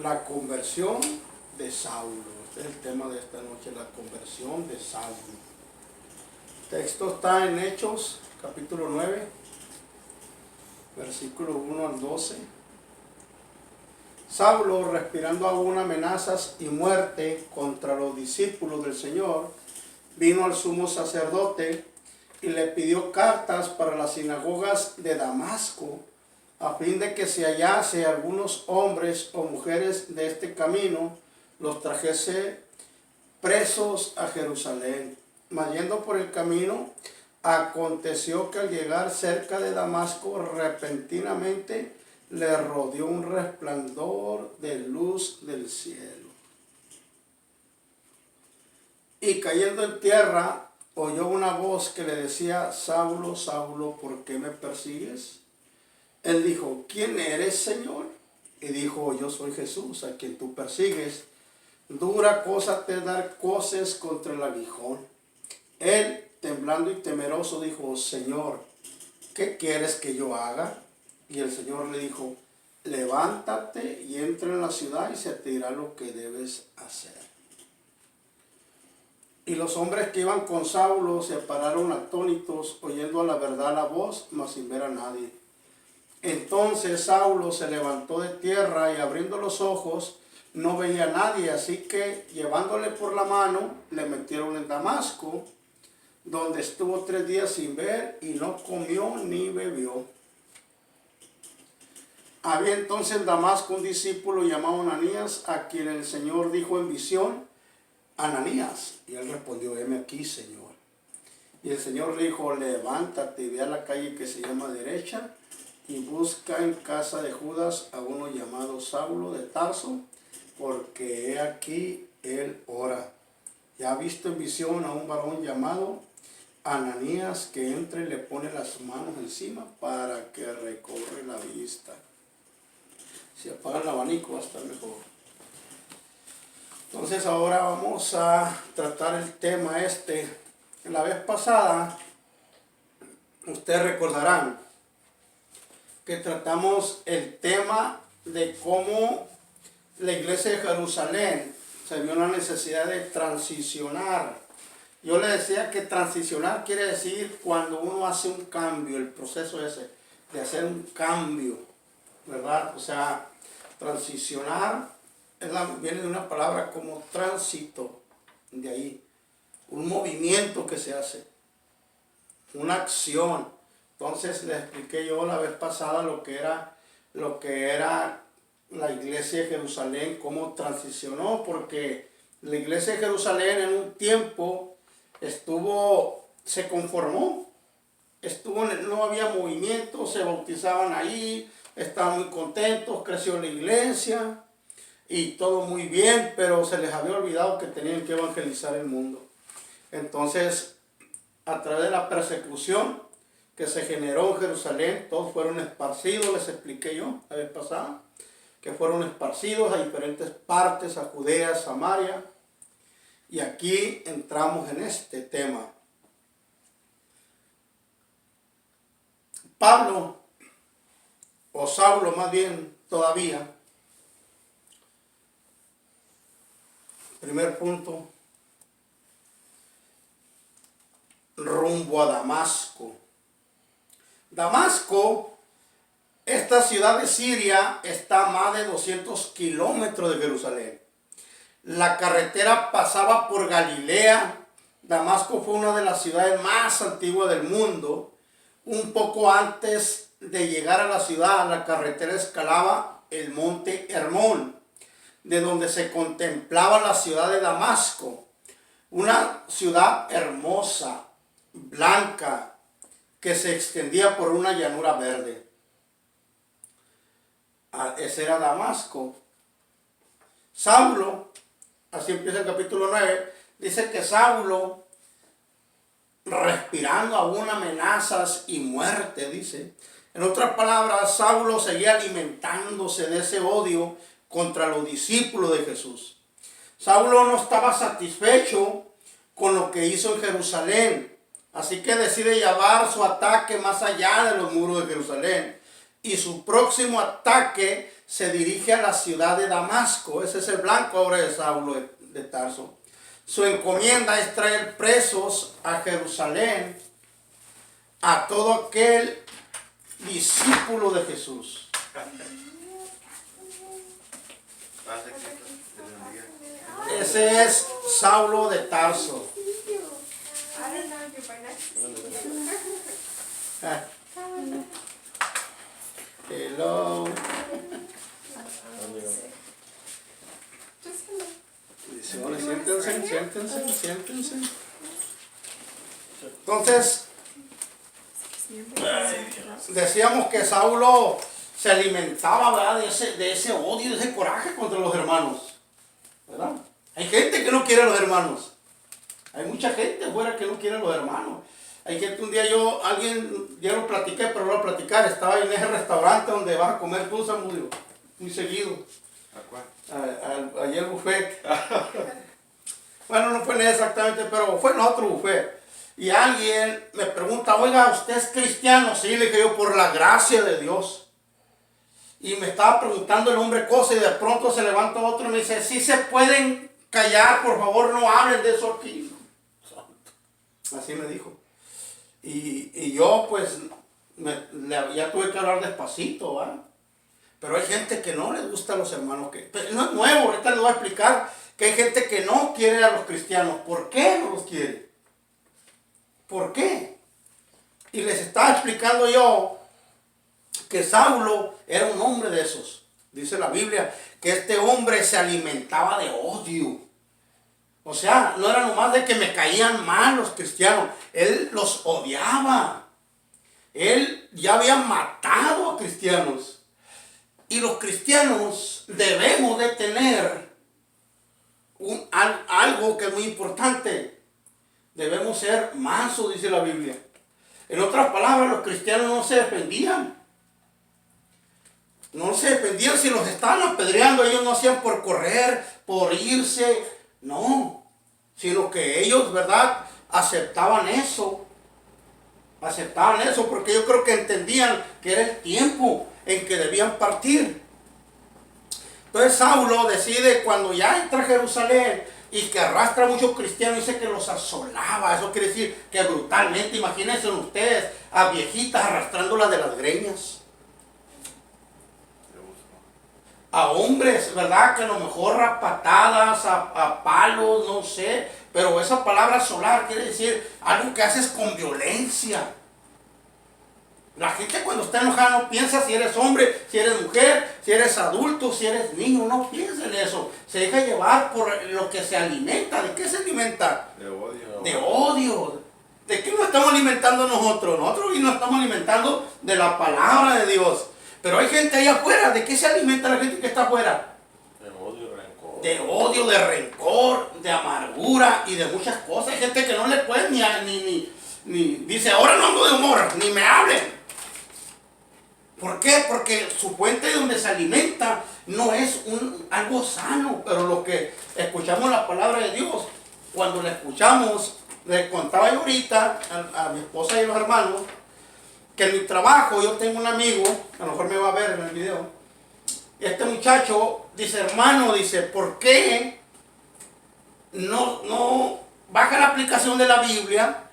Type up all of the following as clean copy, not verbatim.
La conversión de Saulo. Este es el tema de esta noche, la conversión de Saulo. El texto está en Hechos, capítulo 9, versículo 1 al 12. Saulo, respirando aún amenazas y muerte contra los discípulos del Señor, vino al sumo sacerdote y le pidió cartas para las sinagogas de Damasco, a fin de que si hallase algunos hombres o mujeres de este camino, los trajese presos a Jerusalén. Mas yendo por el camino, aconteció que al llegar cerca de Damasco, repentinamente le rodeó un resplandor de luz del cielo. Y cayendo en tierra, oyó una voz que le decía: Saulo, Saulo, ¿por qué me persigues? Él dijo: ¿quién eres, Señor? Y dijo: yo soy Jesús, a quien tú persigues. Dura cosa te dar coces contra el aguijón. Él, temblando y temeroso, dijo: Señor, ¿qué quieres que yo haga? Y el Señor le dijo: levántate y entra en la ciudad y se te dirá lo que debes hacer. Y los hombres que iban con Saulo se pararon atónitos, oyendo a la verdad la voz, mas sin ver a nadie. Entonces Saulo se levantó de tierra y abriendo los ojos no veía a nadie, así que llevándole por la mano le metieron en Damasco, donde estuvo 3 días sin ver y no comió ni bebió. Había entonces en Damasco un discípulo llamado Ananías, a quien el Señor dijo en visión: Ananías. Y él respondió: heme aquí, Señor. Y el Señor le dijo: levántate y ve a la calle que se llama Derecha y busca en casa de Judas a uno llamado Saulo de Tarso, porque he aquí él ora. Y ha visto en visión a un varón llamado Ananías, que entra y le pone las manos encima para que recobre la vista. Si apaga el abanico va a estar mejor. Entonces ahora vamos a tratar el tema La vez pasada, ustedes recordarán que tratamos el tema de cómo la iglesia de Jerusalén se vio la necesidad de transicionar. Yo le decía que transicionar quiere decir cuando uno hace un cambio, el proceso ese de hacer un cambio, ¿verdad? O sea, transicionar viene de una palabra como tránsito, de ahí, un movimiento que se hace, una acción. Entonces les expliqué yo la vez pasada lo que era la iglesia de Jerusalén, cómo transicionó, porque la iglesia de Jerusalén en un tiempo se conformó, no había movimiento, se bautizaban ahí, estaban muy contentos, creció la iglesia y todo muy bien, pero se les había olvidado que tenían que evangelizar el mundo. Entonces, a través de la persecución que se generó en Jerusalén, todos fueron esparcidos, les expliqué yo la vez pasada, que fueron esparcidos a diferentes partes, a Judea, Samaria, y aquí entramos en este tema. Pablo, o Saulo más bien todavía, primer punto, rumbo a Damasco. Damasco, esta ciudad de Siria, está a más de 200 kilómetros de Jerusalén. La carretera pasaba por Galilea. Damasco fue una de las ciudades más antiguas del mundo. Un poco antes de llegar a la ciudad, la carretera escalaba el monte Hermón, de donde se contemplaba la ciudad de Damasco. Una ciudad hermosa, blanca, que se extendía por una llanura verde. Ese era Damasco. Saulo, así empieza el capítulo 9, dice que Saulo, respirando aún amenazas y muerte, dice. En otras palabras, Saulo seguía alimentándose de ese odio contra los discípulos de Jesús. Saulo no estaba satisfecho con lo que hizo en Jerusalén, así que decide llevar su ataque más allá de los muros de Jerusalén. Y su próximo ataque se dirige a la ciudad de Damasco. Ese es el blanco ahora de Saulo de Tarso. Su encomienda es traer presos a Jerusalén a todo aquel discípulo de Jesús. Ese es Saulo de Tarso. Hello. Siéntense. Entonces, decíamos que Saulo se alimentaba, ¿verdad?, de ese odio, de ese coraje contra los hermanos, ¿verdad? Hay gente que no quiere a los hermanos. Hay mucha gente afuera que no quiere a los hermanos. Hay gente, un día ya lo platiqué, pero no lo platicar, estaba en ese restaurante donde vas a comer tú, Samudio, muy seguido. ¿A cuál? Allí el buffet. Bueno, no fue en ese exactamente, pero fue en otro buffet. Y alguien me pregunta, oiga, ¿usted es cristiano? Sí, le dije yo, por la gracia de Dios. Y me estaba preguntando el hombre cosas y de pronto se levanta otro y me dice, si se pueden callar, por favor, no hablen de eso aquí. Así me dijo. Y yo pues ya tuve que hablar despacito, ¿verdad? Pero hay gente que no les gusta a los hermanos. No es nuevo, ahorita les voy a explicar que hay gente que no quiere a los cristianos. ¿Por qué no los quiere? ¿Por qué? Y les estaba explicando yo que Saulo era un hombre de esos. Dice la Biblia que este hombre se alimentaba de odio. O sea, no era nomás de que me caían mal los cristianos. Él los odiaba. Él ya había matado a cristianos. Y los cristianos debemos de tener algo que es muy importante. Debemos ser mansos, dice la Biblia. En otras palabras, los cristianos no se defendían. No se defendían si los estaban apedreando. Ellos no hacían por correr, por irse. No. Sino que ellos, ¿verdad?, aceptaban eso. Aceptaban eso porque yo creo que entendían que era el tiempo en que debían partir. Entonces Saulo decide, cuando ya entra a Jerusalén y que arrastra a muchos cristianos, dice que los asolaba. Eso quiere decir que brutalmente, imagínense ustedes a viejitas arrastrándolas de las greñas, a hombres, ¿verdad?, que a lo mejor a patadas, a palos, no sé, pero esa palabra asolar quiere decir algo que haces con violencia. La gente cuando está enojada no piensa si eres hombre, si eres mujer, si eres adulto, si eres niño, no piensa en eso. Se deja llevar por lo que se alimenta. ¿De qué se alimenta? De odio. De odio. ¿De qué nos estamos alimentando nosotros? Nosotros nos estamos alimentando de la palabra de Dios. Pero hay gente allá afuera. ¿De qué se alimenta la gente que está afuera? De odio, de rencor. De odio, de rencor, de amargura y de muchas cosas. Hay gente que no le puede ni dice, ahora no ando de humor, ni me hablen. ¿Por qué? Porque su fuente de donde se alimenta no es algo sano. Pero lo que escuchamos la palabra de Dios, cuando la escuchamos, les contaba yo ahorita a mi esposa y los hermanos, que en mi trabajo yo tengo un amigo, a lo mejor me va a ver en el video. Este muchacho dice, hermano, dice, ¿por qué no baja la aplicación de la Biblia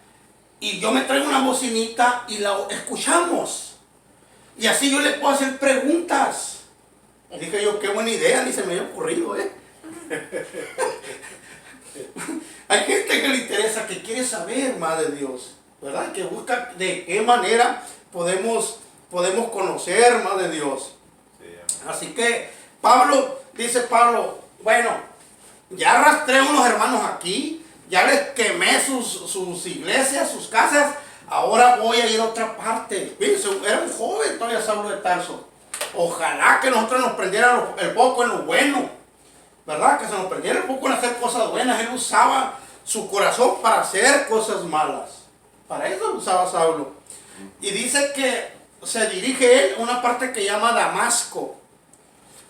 y yo me traigo una bocinita y la escuchamos? Y así yo le puedo hacer preguntas. Dije yo, qué buena idea, ni se me había ocurrido, Hay gente que le interesa, que quiere saber más de Dios, ¿verdad? Que busca de qué manera podemos conocer más de Dios. Sí. Así que dice Pablo, bueno, ya arrastré a unos hermanos aquí, ya les quemé sus iglesias, sus casas. Ahora voy a ir a otra parte. Fíjense, era un joven todavía Saulo de Tarso. Ojalá que nosotros nos prendiéramos el foco en lo bueno, ¿verdad? Que se nos prendiera el foco en hacer cosas buenas. Él usaba su corazón para hacer cosas malas. Para eso lo usaba Saulo. Y dice que se dirige él a una parte que llama Damasco.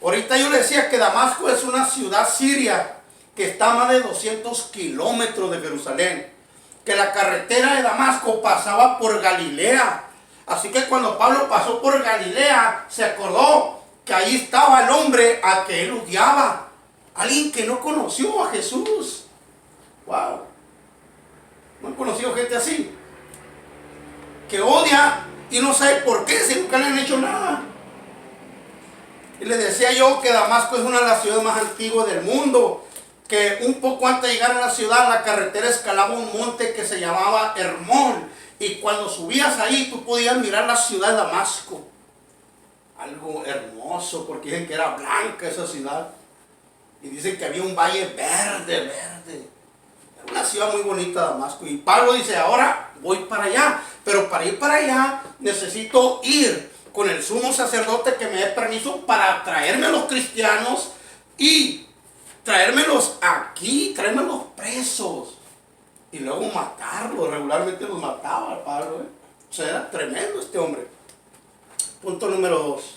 Ahorita yo le decía que Damasco es una ciudad siria que está a más de 200 kilómetros de Jerusalén. Que la carretera de Damasco pasaba por Galilea. Así que cuando Pablo pasó por Galilea, se acordó que ahí estaba el hombre a que él odiaba. Alguien que no conoció a Jesús. Wow. ¿No han conocido gente así? Que odia y no sabe por qué, si nunca le han hecho nada. Y le decía yo que Damasco es una de las ciudades más antiguas del mundo. Que un poco antes de llegar a la ciudad, la carretera escalaba un monte que se llamaba Hermón. Y cuando subías ahí, tú podías mirar la ciudad de Damasco. Algo hermoso, porque dicen que era blanca esa ciudad. Y dicen que había un valle verde, verde. Era una ciudad muy bonita, Damasco. Y Pablo dice, ahora voy para allá. Pero para ir para allá, necesito ir con el sumo sacerdote que me dé permiso para traerme a los cristianos y traérmelos aquí, traérmelos presos. Y luego matarlos. Regularmente los mataba Pablo. O sea, era tremendo este hombre. Punto número 2.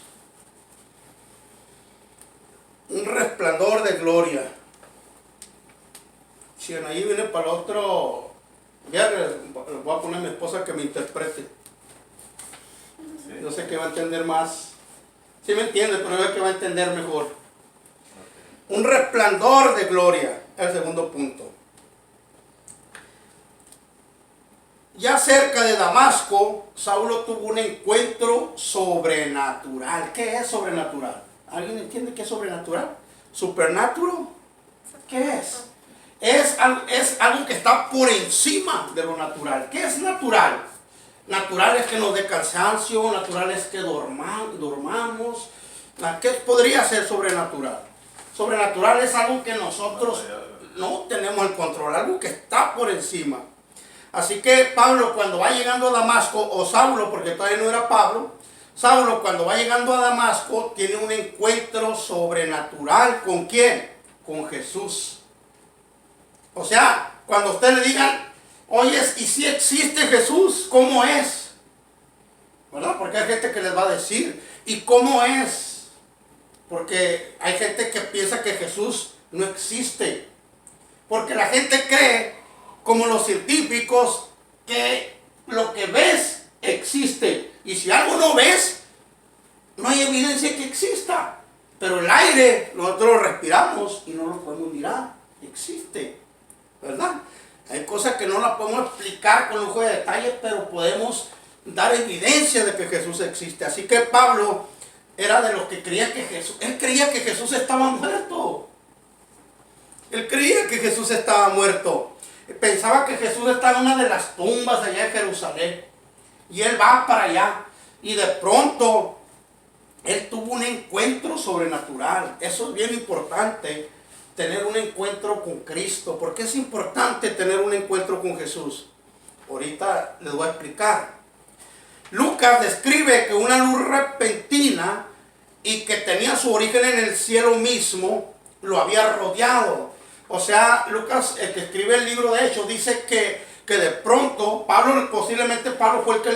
Un resplandor de gloria. Si en ahí viene para el otro viernes, voy a poner a mi esposa que me interprete. Sí. Yo sé que va a entender más. Sí me entiende, pero yo sé que va a entender mejor. Okay. Un resplandor de gloria. El segundo punto. Ya cerca de Damasco, Saulo tuvo un encuentro sobrenatural. ¿Qué es sobrenatural? ¿Alguien entiende qué es sobrenatural? ¿Supernatural? ¿Qué es? Es algo que está por encima de lo natural. ¿Qué es natural? Natural es que nos dé cansancio, natural es que dormamos. ¿Qué podría ser sobrenatural? Sobrenatural es algo que nosotros no tenemos el control, algo que está por encima. Así que Pablo, cuando va llegando a Damasco, o Saulo, porque todavía no era Pablo, Saulo cuando va llegando a Damasco tiene un encuentro sobrenatural. ¿Con quién? Con Jesús. O sea, cuando usted le digan, oye, ¿y si existe Jesús? ¿Cómo es? ¿Verdad? Porque hay gente que les va a decir, ¿y cómo es? Porque hay gente que piensa que Jesús no existe. Porque la gente cree, como los científicos, que lo que ves existe. Y si algo no ves, no hay evidencia que exista. Pero el aire, nosotros lo respiramos y no lo podemos mirar. Existe, ¿verdad? Hay cosas que no las podemos explicar con lujo de detalle, pero podemos dar evidencia de que Jesús existe. Así que Pablo era de los que creía que Jesús, él creía que Jesús estaba muerto. Él creía que Jesús estaba muerto. Pensaba que Jesús estaba en una de las tumbas allá de Jerusalén. Y él va para allá. Y de pronto, él tuvo un encuentro sobrenatural. Eso es bien importante, tener un encuentro con Cristo. ¿Por qué es importante tener un encuentro con Jesús? Ahorita les voy a explicar. Lucas describe que una luz repentina y que tenía su origen en el cielo mismo, lo había rodeado. O sea, Lucas, el que escribe el libro de Hechos, dice que de pronto, posiblemente Pablo fue el que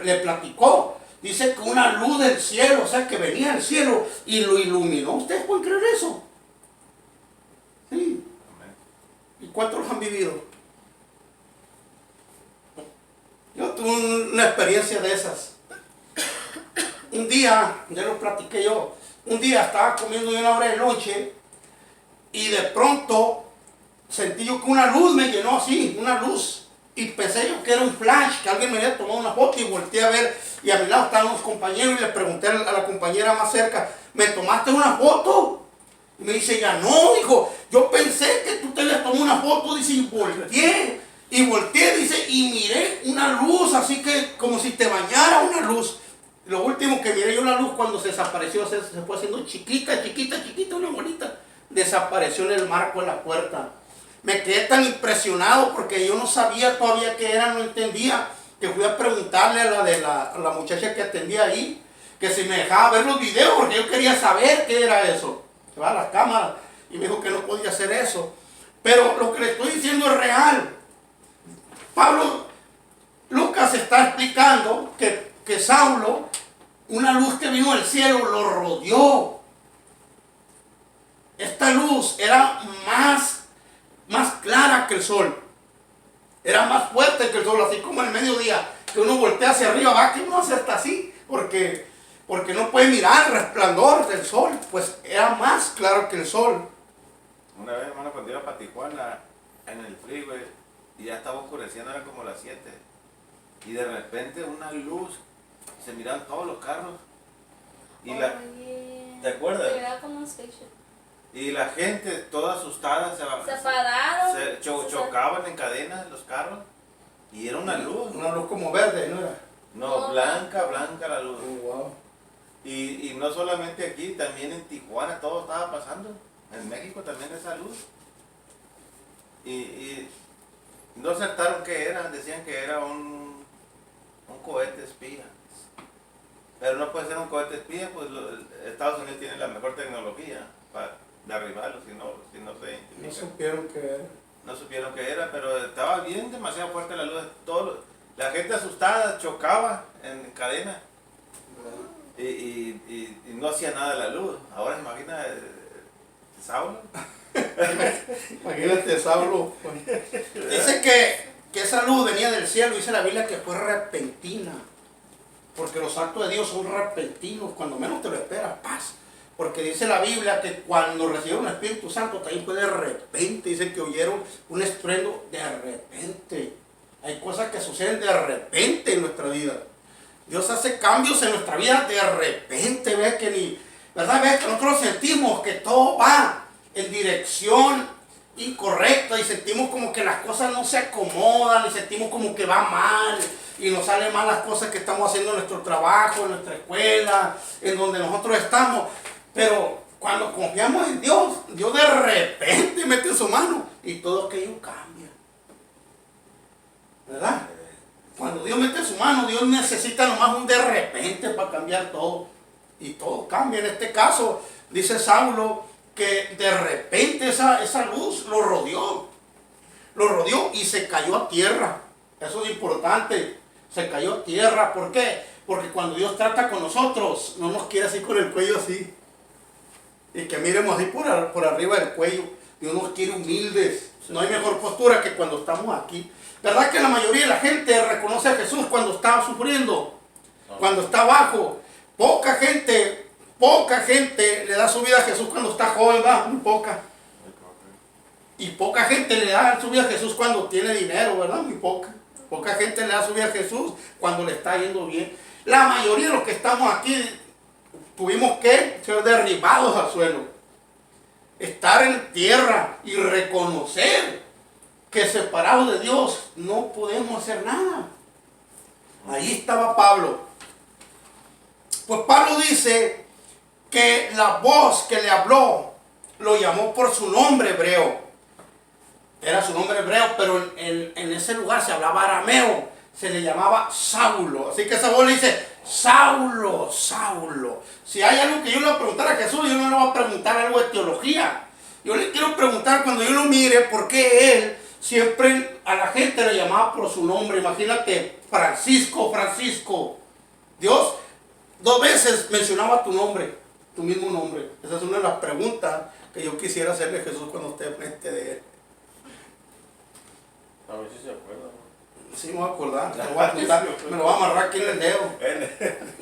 le platicó. Dice que una luz del cielo, o sea, que venía del cielo y lo iluminó. ¿Ustedes pueden creer eso? Sí. ¿Y cuántos los han vivido? Yo tuve una experiencia de esas. Un día, ya lo platiqué yo, un día estaba comiendo yo una hora de noche y de pronto sentí yo que una luz me llenó así, una luz. Y pensé yo que era un flash, que alguien me había tomado una foto y volteé a ver. Y a mi lado estaban unos compañeros y le pregunté a la compañera más cerca, ¿me tomaste una foto? Y me dice ella, no, dijo, yo pensé que tú te habías tomado una foto, dice, y volteé. Y volteé, dice, y miré una luz, así que como si te bañara una luz. Lo último que miré yo la luz cuando se desapareció, se fue haciendo chiquita, chiquita, chiquita, una bolita. Desapareció en el marco de la puerta. Me quedé tan impresionado porque yo no sabía todavía qué era, no entendía, que fui a preguntarle a la muchacha que atendía ahí, que si me dejaba ver los videos, porque yo quería saber qué era eso. Se va a las cámaras y me dijo que no podía hacer eso. Pero lo que le estoy diciendo es real. Lucas está explicando que Saulo, una luz que vino del cielo, lo rodeó. Esta luz era más clara que el sol. Era más fuerte que el sol, así como el mediodía, que uno voltea hacia arriba, va, que uno hace hasta así, porque porque no puede mirar el resplandor del sol, pues era más claro que el sol. Una vez, hermano, cuando iba para Tijuana, en el freeway, y ya estaba oscureciendo, eran como las 7. Y de repente una luz, se miraban todos los carros. Y ¿te acuerdas? Era como un spaceship. Y la gente toda asustada Se pararon. chocaban en cadena los carros. Y era una luz. Una luz como verde, ¿no era? No, blanca la luz. Oh, wow. Y no solamente aquí, también en Tijuana todo estaba pasando. En México también esa luz. Y no acertaron qué era, decían que era un cohete espía. Pero no puede ser un cohete espía, pues Estados Unidos tiene la mejor tecnología para derribarlo si no se identifica. No supieron qué era. No supieron qué era, pero estaba bien demasiado fuerte la luz. La gente asustada chocaba en cadena y no hacía nada la luz. Ahora imagina Saulo. Imagínate, Saulo. Dice que esa luz venía del cielo, dice la Biblia que fue repentina. Porque los actos de Dios son repentinos, cuando menos te lo esperas, paz. Porque dice la Biblia que cuando recibieron el Espíritu Santo también fue de repente. Dicen que oyeron un estruendo de repente. Hay cosas que suceden de repente en nuestra vida. Dios hace cambios en nuestra vida de repente. Ves que ¿verdad? Ves que nosotros sentimos que todo va en dirección incorrecta y sentimos como que las cosas no se acomodan y sentimos como que va mal y nos salen mal las cosas que estamos haciendo en nuestro trabajo, en nuestra escuela, en donde nosotros estamos. Pero cuando confiamos en Dios, Dios de repente mete su mano y todo aquello cambia. ¿Verdad? Cuando Dios mete su mano, Dios necesita nomás un de repente para cambiar todo. Y todo cambia. En este caso, dice Saulo que de repente esa luz lo rodeó. Lo rodeó y se cayó a tierra. Eso es importante. Se cayó a tierra. ¿Por qué? Porque cuando Dios trata con nosotros, no nos quiere así con el cuello así. Y que miremos así por arriba del cuello. Dios nos quiere humildes. No hay mejor postura que cuando estamos aquí. ¿Verdad que la mayoría de la gente reconoce a Jesús cuando está sufriendo? Cuando está abajo. Poca gente le da su vida a Jesús cuando está joven, ¿verdad? Muy poca. Y poca gente le da su vida a Jesús cuando tiene dinero, ¿verdad? Muy poca. Poca gente le da su vida a Jesús cuando le está yendo bien. La mayoría de los que estamos aquí tuvimos que ser derribados al suelo. Estar en tierra y reconocer que separados de Dios no podemos hacer nada. Ahí estaba Pablo. Pues Pablo dice que la voz que le habló lo llamó por su nombre hebreo. Era su nombre hebreo, pero en ese lugar se hablaba arameo. Se le llamaba Saulo. Así que esa voz le dice, Saulo, Saulo. Si hay algo que yo le voy a preguntar a Jesús, yo no le voy a preguntar algo de teología. Yo le quiero preguntar cuando yo lo mire, ¿por qué él siempre a la gente le llamaba por su nombre? Imagínate, Francisco, Francisco. Dios 2 veces mencionaba tu nombre, tu mismo nombre. Esa es una de las preguntas que yo quisiera hacerle a Jesús cuando esté frente de él. A ver si se acuerda. Sí, me voy a acordar. Me lo voy a amarrar aquí en el dedo.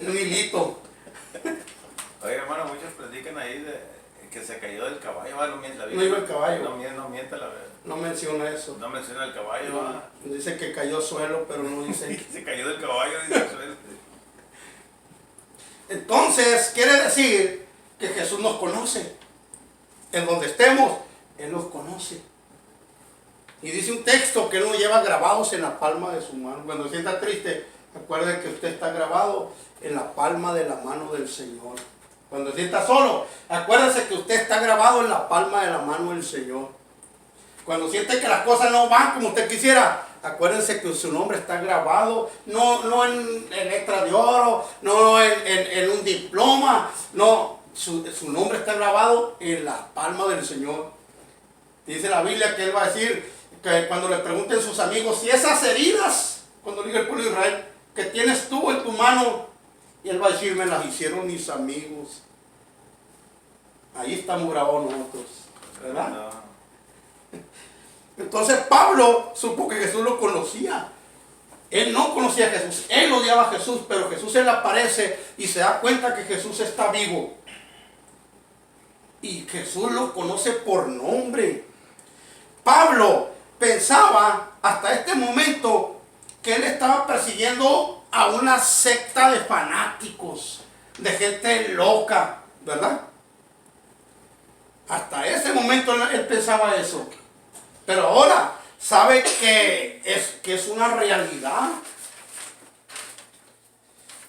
Un hilito. Oye, hermano, muchos predican ahí de que se cayó del caballo. No miente la No iba el caballo. No miente la verdad. No menciona eso. No menciona el caballo. No, dice que cayó al suelo, pero no dice. Se cayó del caballo, dice el suelo. Entonces, quiere decir que Jesús nos conoce. En donde estemos, Él nos conoce. Y dice un texto que Él nos lleva grabados en la palma de su mano. Cuando se sienta triste, recuerde que usted está grabado en la palma de la mano del Señor. Cuando se sienta solo, acuérdese que usted está grabado en la palma de la mano del Señor. Cuando siente que las cosas no van como usted quisiera, acuérdense que su nombre está grabado, no en letra de oro, no en un diploma, no, su nombre está grabado en la palma del Señor. Dice la Biblia que Él va a decir, que cuando le pregunten sus amigos, si esas heridas, cuando diga el pueblo de Israel, que tienes tú en tu mano, y Él va a decir, me las hicieron mis amigos. Ahí estamos grabados nosotros, ¿verdad? No. Entonces Pablo supo que Jesús lo conocía. Él no conocía a Jesús, él odiaba a Jesús, pero Jesús se le aparece y se da cuenta que Jesús está vivo. Y Jesús lo conoce por nombre. Pablo pensaba hasta este momento que él estaba persiguiendo a una secta de fanáticos, de gente loca, ¿verdad? Hasta ese momento él pensaba eso. Pero ahora sabe que es una realidad.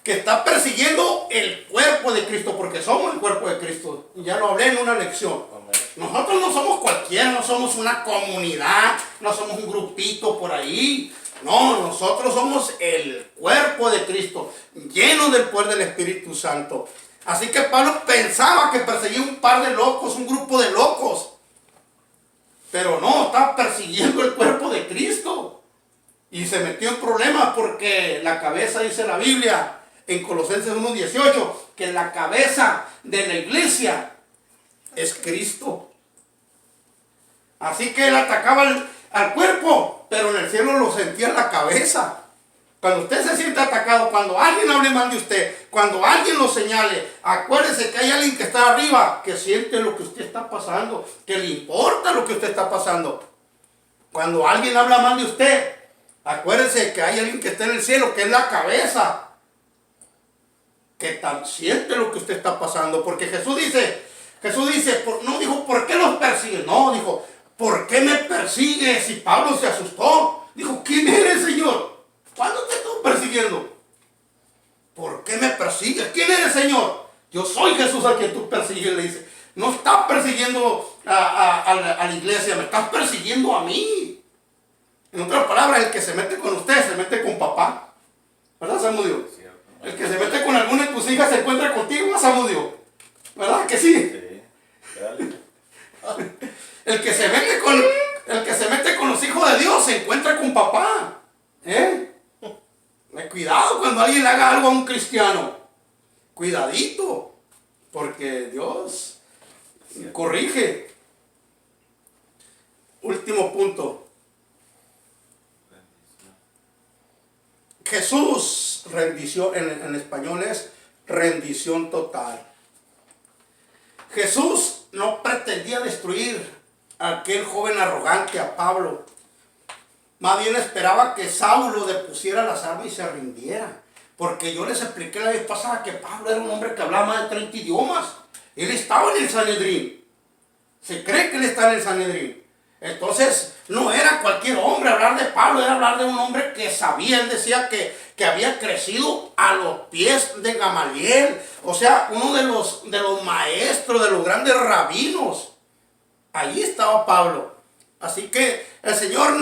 Que está persiguiendo el cuerpo de Cristo, porque somos el cuerpo de Cristo. Ya lo hablé en una lección. Nosotros no somos cualquiera, no somos una comunidad, no somos un grupito por ahí. No, nosotros somos el cuerpo de Cristo, lleno del poder del Espíritu Santo. Así que Pablo pensaba que perseguía un par de locos, un grupo de locos. Pero no, estaba persiguiendo el cuerpo de Cristo. Y se metió en problemas porque la cabeza, dice la Biblia, en Colosenses 1:18, que la cabeza de la iglesia es Cristo. Así que él atacaba al cuerpo, pero en el cielo lo sentía en la cabeza. Cuando usted se siente atacado, cuando alguien hable mal de usted, cuando alguien lo señale, acuérdese que hay alguien que está arriba, que siente lo que usted está pasando, que le importa lo que usted está pasando. Cuando alguien habla mal de usted, acuérdese que hay alguien que está en el cielo, que es la cabeza, que siente lo que usted está pasando. Porque Jesús dice, no dijo, ¿por qué los persigues? No, dijo, ¿por qué me persigues? Y Pablo se asustó. Dijo, ¿quién eres, Señor? ¿Cuándo te estoy persiguiendo? ¿Por qué me persigues? ¿Quién eres, Señor? Yo soy Jesús al que tú persigues, le dice. No estás persiguiendo a la iglesia, me estás persiguiendo a mí. En otras palabras, el que se mete con usted, se mete con papá. ¿Verdad, Samudio? El que se mete con alguna de tus hijas se encuentra contigo, Samudio. ¿Verdad que sí? Sí, dale. El que se mete con los hijos de Dios se encuentra con papá. Cuidado cuando alguien le haga algo a un cristiano. Cuidadito. Porque Dios corrige. Último punto. Jesús, rendición, en español es rendición total. Jesús no pretendía destruir a aquel joven arrogante, a Pablo. Más bien esperaba que Saulo depusiera las armas y se rindiera. Porque yo les expliqué la vez pasada que Pablo era un hombre que hablaba más de 30 idiomas. Él estaba en el Sanedrín. Se cree que él está en el Sanedrín. Entonces, no era cualquier hombre hablar de Pablo, era hablar de un hombre que sabía. Él decía que había crecido a los pies de Gamaliel. O sea, uno de los maestros, de los grandes rabinos. Allí estaba Pablo. Así que el Señor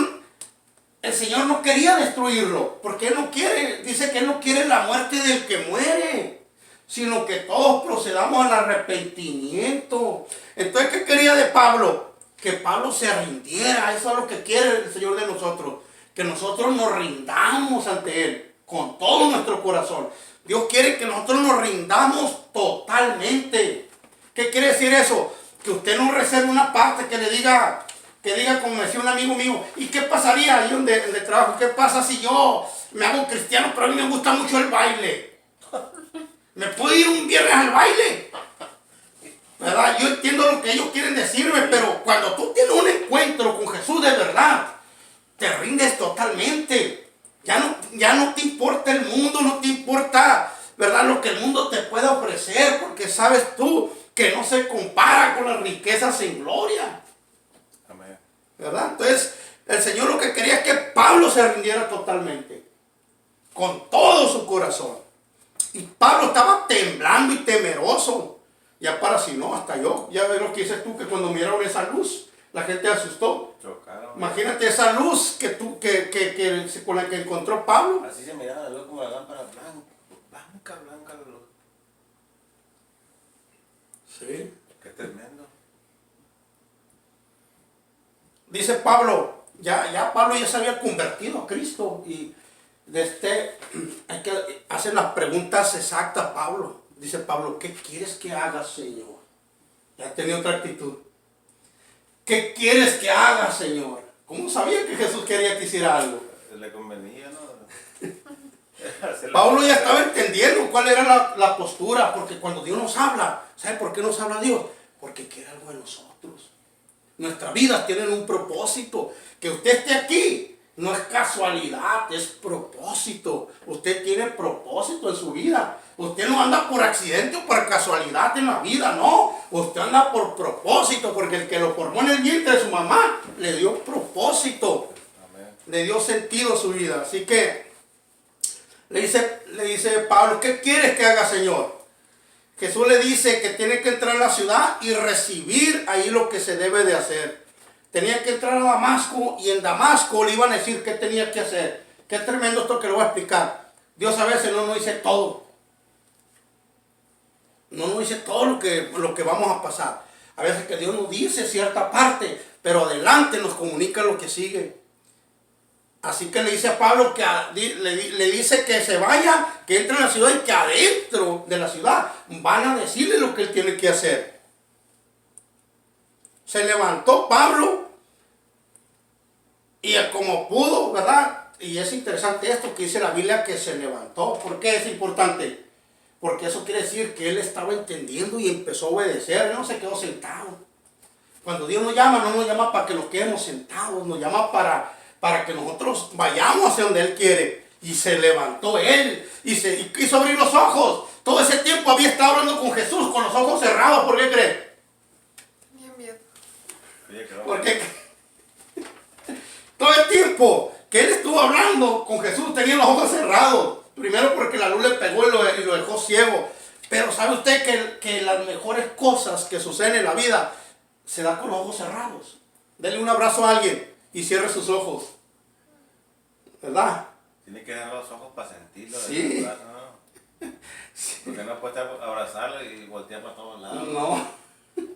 no quería destruirlo, porque Él no quiere, dice que Él no quiere la muerte del que muere, sino que todos procedamos al arrepentimiento. Entonces, ¿qué quería de Pablo? Que Pablo se rindiera. Eso es lo que quiere el Señor de nosotros, que nosotros nos rindamos ante Él con todo nuestro corazón. Dios quiere que nosotros nos rindamos totalmente. ¿Qué quiere decir eso? Que usted no reserve una parte que diga, como me decía un amigo mío, ¿y qué pasaría ahí donde trabajo? ¿Qué pasa si yo me hago cristiano, pero a mí me gusta mucho el baile? ¿Me puedo ir un viernes al baile? ¿Verdad? Yo entiendo lo que ellos quieren decirme, pero cuando tú tienes un encuentro con Jesús de verdad, te rindes totalmente. Ya no te importa el mundo, no te importa, ¿verdad?, lo que el mundo te pueda ofrecer, porque sabes tú que no se compara con las riquezas en gloria. Amén. ¿Verdad? Entonces, el Señor lo que quería es que Pablo se rindiera totalmente, con todo su corazón. Y Pablo estaba temblando y temeroso. Ya para si no, hasta yo. Ya ves lo que dices tú, que cuando miraron esa luz, la gente asustó. Chocaron. Imagínate esa luz con la que encontró Pablo. Así se miraba la luz como la lámpara blanca la luz. Sí. Qué tremendo. Dice Pablo, Pablo ya se había convertido a Cristo. Y hay que hacer las preguntas exactas, Pablo. Dice Pablo, ¿qué quieres que haga, Señor? Ya tenía otra actitud. ¿Qué quieres que haga, Señor? ¿Cómo sabía que Jesús quería que hiciera algo? Se le convenía, ¿no? Pablo ya estaba entendiendo cuál era la postura, porque cuando Dios nos habla, ¿sabe por qué nos habla Dios? Porque quiere algo de nosotros. Nuestras vidas tienen un propósito. Que usted esté aquí no es casualidad, es propósito. Usted tiene propósito en su vida. Usted no anda por accidente o por casualidad en la vida, no. Usted anda por propósito, porque el que lo formó en el vientre de su mamá le dio propósito. Amén. Le dio sentido a su vida. Así que le dice Pablo, ¿qué quieres que haga, Señor? Jesús le dice que tiene que entrar a la ciudad y recibir ahí lo que se debe de hacer. Tenía que entrar a Damasco y en Damasco le iban a decir qué tenía que hacer. Qué tremendo esto que le voy a explicar. Dios a veces no nos dice todo. No nos dice todo lo que vamos a pasar. A veces que Dios nos dice cierta parte, pero adelante nos comunica lo que sigue. Así que le dice a Pablo que le dice que se vaya, que entre en la ciudad y que adentro de la ciudad van a decirle lo que él tiene que hacer. Se levantó Pablo y como pudo, ¿verdad? Y es interesante esto que dice la Biblia, que se levantó. ¿Por qué es importante? Porque eso quiere decir que él estaba entendiendo y empezó a obedecer. Él no se quedó sentado. Cuando Dios nos llama, no nos llama para que nos quedemos sentados, nos llama para que nosotros vayamos hacia donde Él quiere. Y se levantó Él y quiso abrir los ojos. Todo ese tiempo había estado hablando con Jesús con los ojos cerrados. ¿Por qué cree? Tenía miedo. Porque todo el tiempo que Él estuvo hablando con Jesús tenía los ojos cerrados. Primero porque la luz le pegó y lo dejó ciego. Pero ¿sabe usted que las mejores cosas que suceden en la vida se dan con los ojos cerrados? Dele un abrazo a alguien y cierre sus ojos. ¿Verdad? Tiene que dar los ojos para sentirlo. Sí. ¿No? Sí. Porque no puede estar abrazarlo y voltear para todos lados. No.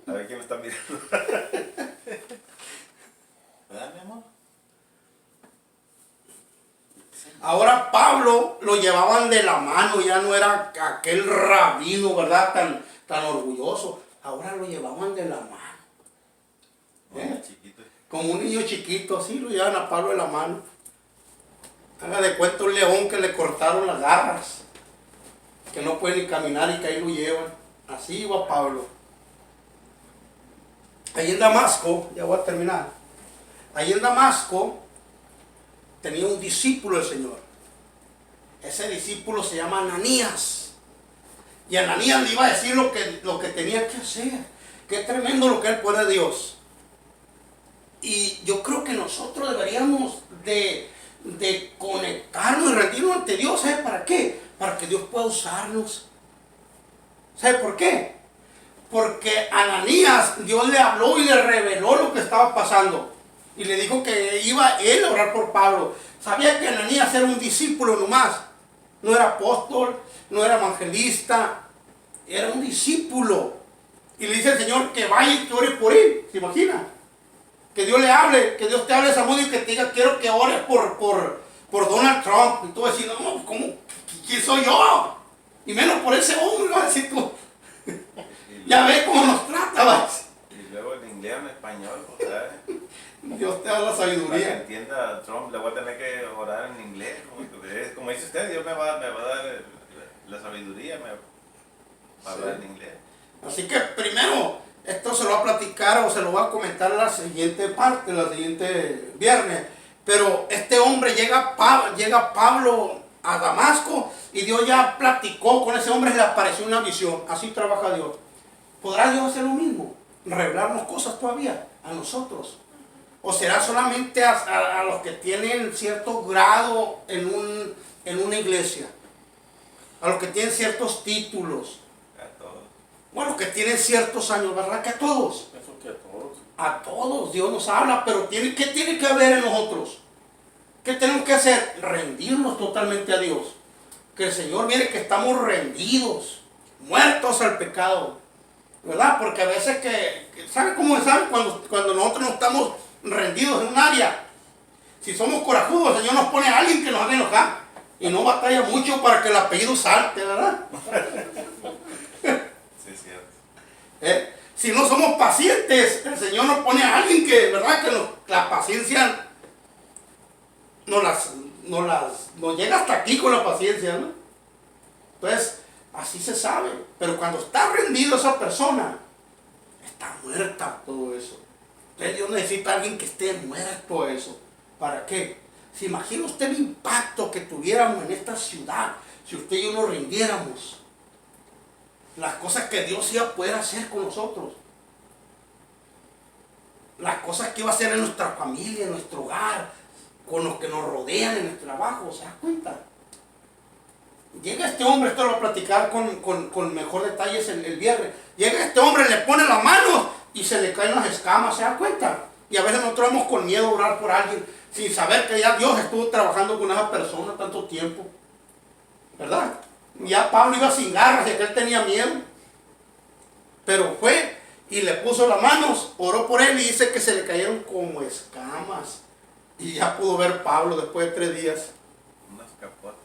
A ver quién lo está mirando. ¿Verdad, mi amor? Ahora Pablo lo llevaban de la mano, ya no era aquel rabino, ¿verdad? Tan orgulloso. Ahora lo llevaban de la mano. Chiquito. Como un niño chiquito, así lo llevan a Pablo de la mano. Haga de cuenta un león que le cortaron las garras, que no puede ni caminar y que ahí lo llevan. Así iba Pablo. Ahí en Damasco, ya voy a terminar. Ahí en Damasco tenía un discípulo del Señor. Ese discípulo se llama Ananías. Y Ananías le iba a decir lo que tenía que hacer. Qué tremendo lo que es el poder de Dios. Y yo creo que nosotros deberíamos de conectarnos y rendirnos ante Dios. ¿Sabe para qué? Para que Dios pueda usarnos. ¿Sabe por qué? Porque a Ananías Dios le habló y le reveló lo que estaba pasando. Y le dijo que iba él a orar por Pablo. Sabía que Ananías era un discípulo nomás. No era apóstol, no era evangelista. Era un discípulo. Y le dice el Señor que vaya y que ore por él. ¿Se imagina? Que Dios le hable, que Dios te hable esa modo y que te diga, quiero que ores por Donald Trump. Y tú vas a decir, no, ¿cómo? ¿Quién soy yo? Y menos por ese hombre, vas a decir tú. Ya ves cómo nos trata, vas. Y luego en inglés o en español, ¿sabes? Dios te da la Para que sabiduría. entienda a Trump, le voy a tener que orar en inglés. Como dice usted, Dios me va a dar la sabiduría para hablar en inglés. Así que primero, esto se lo va a platicar o se lo va a comentar en la siguiente parte, la siguiente viernes. Pero este hombre llega Pablo a Damasco y Dios ya platicó con ese hombre y le apareció una visión. Así trabaja Dios. ¿Podrá Dios hacer lo mismo? ¿Revelarnos cosas todavía a nosotros? ¿O será solamente a los que tienen cierto grado en una iglesia? A los que tienen ciertos títulos. A todos. Bueno, que tienen ciertos años, ¿verdad? Que a todos. Eso que a todos. A todos Dios nos habla, pero ¿qué tiene que haber en nosotros? ¿Qué tenemos que hacer? Rendirnos totalmente a Dios. Que el Señor mire que estamos rendidos, muertos al pecado. ¿Verdad? Porque a veces ¿sabe cómo es? Cuando nosotros no estamos rendidos en un área? Si somos corajudos, el Señor nos pone a alguien que nos haga enojar. Y no batalla mucho para que el apellido salte, ¿verdad? Sí, es cierto. Si no somos pacientes, el Señor nos pone a alguien que, ¿verdad? Que la paciencia nos llega hasta aquí con la paciencia, ¿no? Entonces, así se sabe. Pero cuando está rendido esa persona, está muerta todo eso. Entonces Dios necesita a alguien que esté muerto a eso. ¿Para qué? ¿Se imagina usted el impacto que tuviéramos en esta ciudad si usted y yo nos rindiéramos? Las cosas que Dios iba a poder hacer con nosotros. Las cosas que iba a hacer en nuestra familia, en nuestro hogar, con los que nos rodean en el trabajo. ¿Se da cuenta? Llega este hombre, esto lo voy a platicar con mejor detalles el viernes. Llega este hombre, le pone la mano y se le caen las escamas, ¿se da cuenta? Y a veces nosotros vamos con miedo a orar por alguien, sin saber que ya Dios estuvo trabajando con esa persona tanto tiempo. ¿Verdad? Ya Pablo iba sin garras, y que él tenía miedo. Pero fue y le puso las manos, oró por él y dice que se le cayeron como escamas. Y ya pudo ver Pablo después de 3 días. Unas capotas.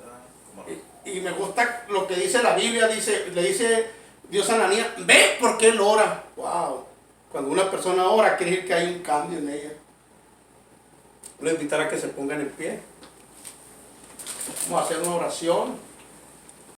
Y me gusta lo que dice la Biblia, le dice Dios a Ananías, ve porque él ora. Wow. Cuando una persona ora, quiere decir que hay un cambio en ella. Voy a invitar a que se pongan en pie. Vamos a hacer una oración.